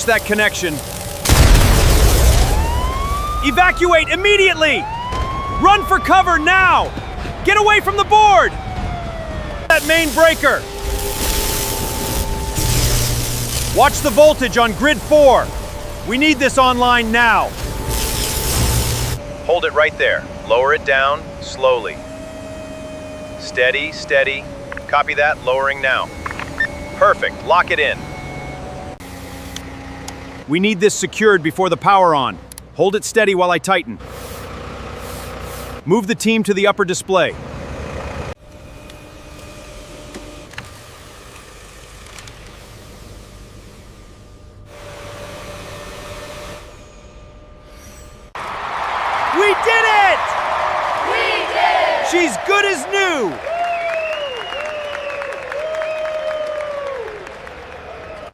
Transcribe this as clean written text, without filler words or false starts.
that connection. Evacuate immediately! Run for cover now! Get away from the board! That main breaker! Watch the voltage on grid 4. We need this online now. Hold it right there. Lower it down, slowly. Steady, steady. Copy that, lowering now. Perfect, lock it in. We need this secured before the power on. Hold it steady while I tighten. Move the team to the upper display. We did it! We did it! She's good as new!